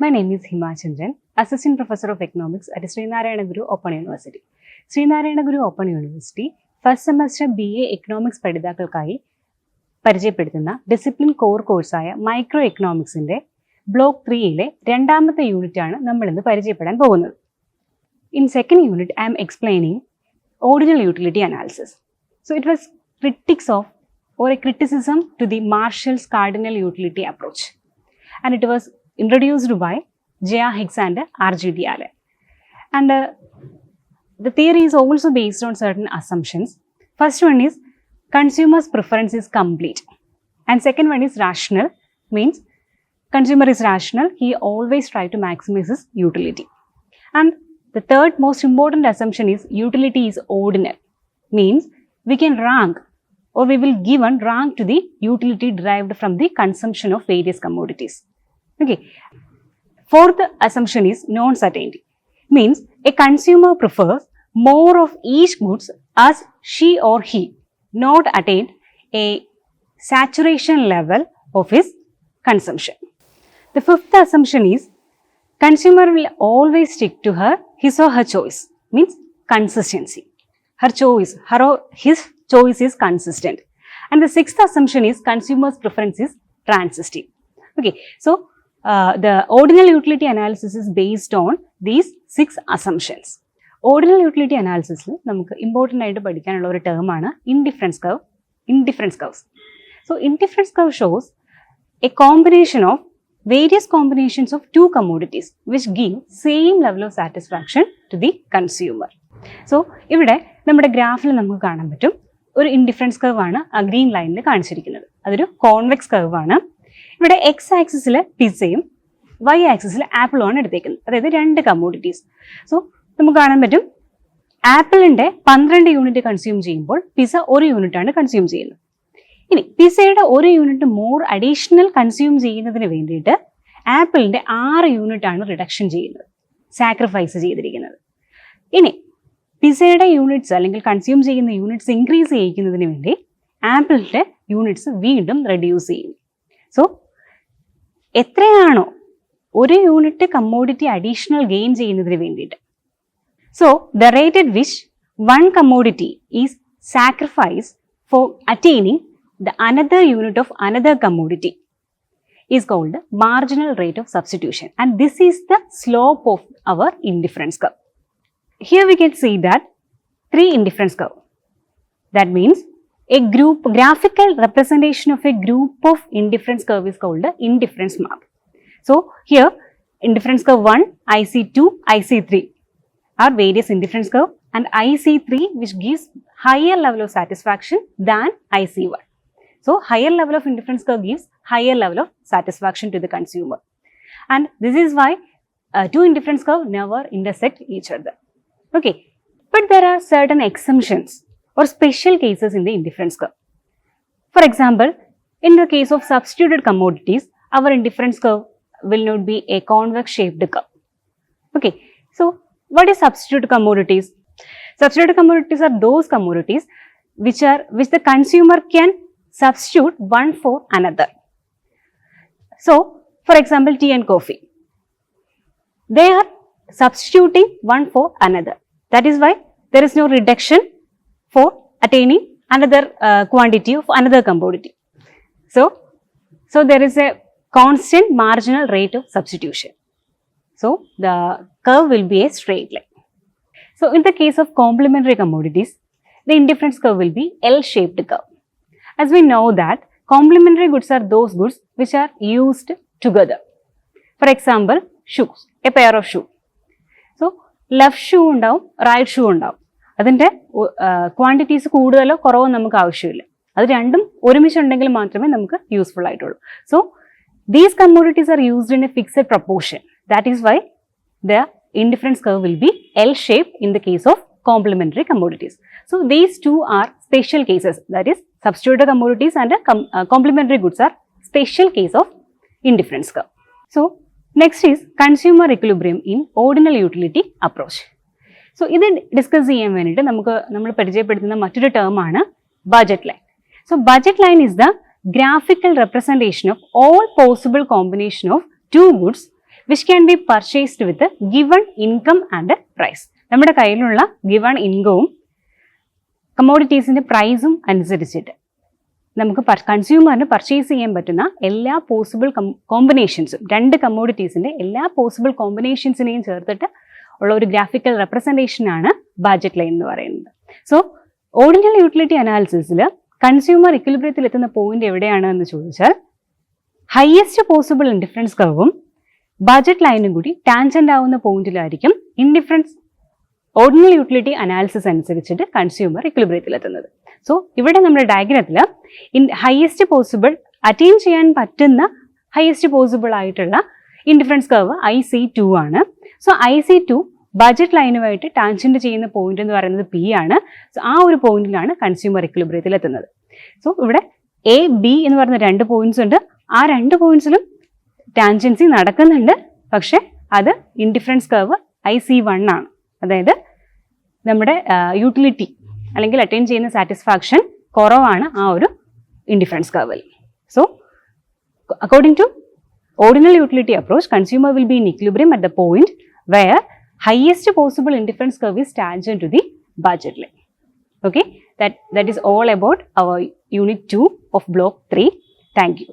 My name is Hima Chandran, Assistant Professor of Economics at Srinarayana Guru Open University. Srinarayana Guru Open University first semester BA Economics പഠിതാക്കൾക്കായി പരിചയപ്പെടുത്തുന്ന discipline core കോഴ്സായ micro എക്കണോമിക്സിന്റെ block 3യിലെ രണ്ടാമത്തെ യൂണിറ്റാണ് നമ്മൾ ഇന്ന് പരിചയപ്പെടാൻ പോകുന്നത്. In second unit, I am explaining ordinal utility analysis. So it was critics of or a criticism to the Marshall's cardinal utility approach, and it was introduced by J.R. Hicks and R.G. Diale. And the theory is also based on certain assumptions. First one is consumer's preference is complete, and second one is rational, means consumer is rational, he always try to maximize his utility. And the third most important assumption is utility is ordinal, means we can rank or we will give a rank to the utility derived from the consumption of various commodities. Okay. Fourth assumption is non-certainty, means a consumer prefers more of each goods as she or he not attain a saturation level of his consumption. The fifth assumption is consumer will always stick to his or her choice, means consistency. Her choice, her or his choice is consistent. And the sixth assumption is consumer's preference is transitive. Okay, so the ordinal utility analysis is based on these 6 assumptions. Ordinal utility analysis il namukku important aayittu padikkanulla oru term aanu indifference curve. Indifference curves. So indifference curve shows a combination of various combinations of two commodities which give same level of satisfaction to the consumer. So ഇവിടെ നമ്മുടെ ഗ്രാഫിൽ നമുക്ക് കാണാൻ പറ്റും ഒരു indifference curve ആണ് ആ green ലൈനിൽ കാണിച്ചിരിക്കുന്നത്. അതൊരു കോൺവെക്സ് കർവ് ആണ്. ഇവിടെ എക്സ് ആക്സിസിൽ പിസയും വൈ ആക്സിസിൽ ആപ്പിളും ആണ് എടുത്തേക്കുന്നത്, അതായത് 2 കമ്മോഡിറ്റീസ്. സോ നമുക്ക് കാണാൻ പറ്റും ആപ്പിളിന്റെ 12 യൂണിറ്റ് കൺസ്യൂം ചെയ്യുമ്പോൾ പിസ 1 യൂണിറ്റ് ആണ് കൺസ്യൂം ചെയ്യുന്നത്. ഇനി പിസയുടെ 1 യൂണിറ്റ് മോർ അഡീഷണൽ കൺസ്യൂം ചെയ്യുന്നതിന് വേണ്ടിയിട്ട് ആപ്പിളിന്റെ 6 യൂണിറ്റ് ആണ് റിഡക്ഷൻ ചെയ്യുന്നത്, സാക്രിഫൈസ് ചെയ്തിരിക്കുന്നത്. ഇനി പിസയുടെ യൂണിറ്റ്സ് അല്ലെങ്കിൽ കൺസ്യൂം ചെയ്യുന്ന യൂണിറ്റ്സ് ഇൻക്രീസ് ചെയ്യിക്കുന്നതിന് വേണ്ടി ആപ്പിളിന്റെ യൂണിറ്റ്സ് വീണ്ടും റെഡ്യൂസ് ചെയ്യും. സോ എത്രയാണോ 1 യൂണിറ്റ് കമ്മോഡിറ്റി അഡീഷണൽ ഗെയിൻ ചെയ്യുന്നതിന് വേണ്ടിയിട്ട്, so the rate at which 1 commodity is sacrifice four attaining the another unit of another commodity is called marginal rate of substitution, and this is the slope of our indifference curve. Here we can see that 3 indifference curve. That means a graphical representation of a group of indifference curve is called the indifference map. So here indifference curve 1, IC2, IC3 are various indifference curve, and IC3 which gives higher level of satisfaction than IC1. So higher level of indifference curve gives higher level of satisfaction to the consumer, and this is why 2 indifference curve never intersect each other. Okay, but there are certain exemptions or special cases in the indifference curve. For example, in the case of substituted commodities, our indifference curve will not be a convex shaped curve. Okay, so what is substituted commodities? Substituted commodities are those commodities which the consumer can substitute one for another. So, for example, tea and coffee, they are substituting one for another. That is why there is no reduction for attaining another quantity of another commodity. So there is a constant marginal rate of substitution. So the curve will be a straight line. So in the case of complementary commodities, the indifference curve will be L-shaped curve. As we know that complementary goods are those goods which are used together. For example, shoes, a pair of shoes. So left shoe ഉണ്ടാവും, right shoe ഉണ്ടാവും. അതിൻ്റെ quantities കൂടുതലോ കുറവോ നമുക്ക് ആവശ്യമില്ല. അത് രണ്ടും ഒരുമിച്ചുണ്ടെങ്കിൽ മാത്രമേ നമുക്ക് യൂസ്ഫുൾ ആയിട്ടുള്ളൂ. So these commodities are used in a fixed proportion. That is why the indifference curve will be L-shaped in the case of complementary commodities. So these two are special cases, that is substituted commodities and complementary goods are special case of indifference curve. So next is consumer equilibrium in ordinal utility approach. So ഇത് discuss ചെയ്യാൻ വേണ്ടിയിട്ട് നമ്മൾ പരിചയപ്പെടുത്തുന്ന മറ്റൊരു term ആണ് budget line. So budget line is the graphical representation of all possible combination of two goods which can be purchased with given income and price. നമ്മുടെ കയ്യിലുള്ള given ഇൻകവും കമ്മോഡിറ്റീസിന്റെ പ്രൈസും അനുസരിച്ചിട്ട് നമുക്ക് കൺസ്യൂമറിന് പർച്ചേസ് ചെയ്യാൻ പറ്റുന്ന എല്ലാ പോസിബിൾ കോമ്പിനേഷൻസും, രണ്ട് കമ്മോഡിറ്റീസിന്റെ എല്ലാ പോസിബിൾ കോമ്പിനേഷൻസിനെയും ചേർത്തിട്ട് ഉള്ള ഒരു ഗ്രാഫിക്കൽ റെപ്രസെൻറ്റേഷൻ ആണ് ബഡ്ജറ്റ് ലൈൻ എന്ന് പറയുന്നത്. സോ ഓർഡിനറി യൂട്ടിലിറ്റി അനാലിസിസിൽ കൺസ്യൂമർ ഇക്വിലിബ്രിയത്തിൽ എത്തുന്ന പോയിന്റ് എവിടെയാണ് എന്ന് ചോദിച്ചാൽ ഹയസ്റ്റ് പോസിബിൾ ഇൻഡിഫറൻസ് കർവും ബഡ്ജറ്റ് ലൈനും കൂടി ടാൻജന്റ് ആവുന്ന പോയിന്റിലായിരിക്കും ഇൻഡിഫറൻസ് ഓർഡിനറി യൂട്ടിലിറ്റി അനാലിസിസ് അനുസരിച്ചിട്ട് കൺസ്യൂമർ ഇക്വിലിബ്രിയത്തിൽ എത്തുന്നത്. സോ ഇവിടെ നമ്മുടെ ഡയഗ്രത്തിൽ ഹയസ്റ്റ് പോസിബിൾ അറ്റൈൻ ചെയ്യാൻ പറ്റുന്ന ഹയസ്റ്റ് പോസിബിൾ ആയിട്ടുള്ള ഇൻഡിഫറൻസ് കർവ് IC2 ആണ്. സോ IC2 ബഡ്ജറ്റ് ലൈനുമായിട്ട് ടാൻജന്റ് ചെയ്യുന്ന പോയിന്റ് എന്ന് പറയുന്നത് P ആണ്. സോ ആ ഒരു പോയിന്റിലാണ് കൺസ്യൂമർ ഇക്വിലിബ്രിയത്തിൽ എത്തുന്നത്. സോ ഇവിടെ AB എന്ന് പറയുന്ന 2 പോയിന്റ്സ് ഉണ്ട്. ആ 2 പോയിന്റ്സിലും ടാൻജൻസി നടക്കുന്നുണ്ട്, പക്ഷെ അത് ഇൻഡിഫറൻസ് കർവ് IC1 ആണ്. അതായത് നമ്മുടെ യൂട്ടിലിറ്റി അല്ലെങ്കിൽ അറ്റൈൻ ചെയ്യുന്ന സാറ്റിസ്ഫാക്ഷൻ കുറവാണ് ആ ഒരു ഇൻഡിഫറൻസ് കർവിൽ. So according to ordinal utility approach, consumer will be in equilibrium at the point where highest possible indifference curve is tangent to the budget line. Okay, that is all about our unit 2 of block 3. Thank you.